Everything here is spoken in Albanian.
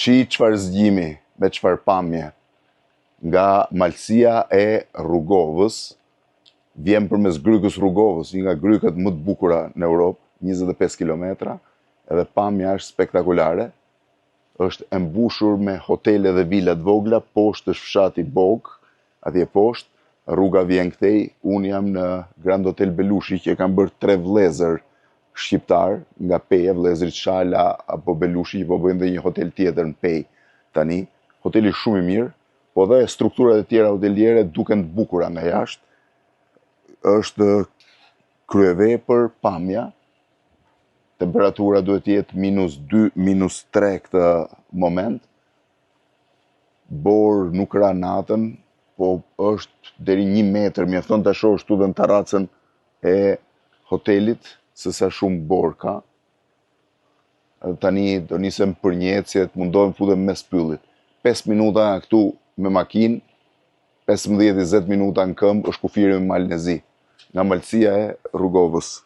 çfarë zgjimi, me çfarë pamje, nga malësia e Rrugovës, vjen përmes Grykës Rrugovës, një nga grykat më të bukura në Europë, 25 kilometra, edhe pamja është spektakolare, është e mbushur me hotele dhe vila të vogla, poshtë është fshati Bog, atje poshtë, rruga vjen këtej, unë jam në Grand Hotel Belushi, që kam bërë 3 vlezër shqiptar nga Peja, vlezërit Shala apo Belushi, që po bëjnë dhe një hotel tjetër në Pej tani. Hoteli shumë i mirë, po dhe strukturat e tjera hoteliere duken të bukura nga jashtë. Është kryevepër pamja, temperatura duhet jetë -2, -3 këtë moment. Borë nuk ra natën, po është deri 1 metër, mjafton ta shohësh këtu dhe në terracën e hotelit, se sa shumë borë ka. Tani do nisem për njecjet, mundohem futem mes pyllit. 5 minuta këtu me makinë, 15-20 minuta në këmbë është kufiri me Malnezi, nga malësia e Rrugovës.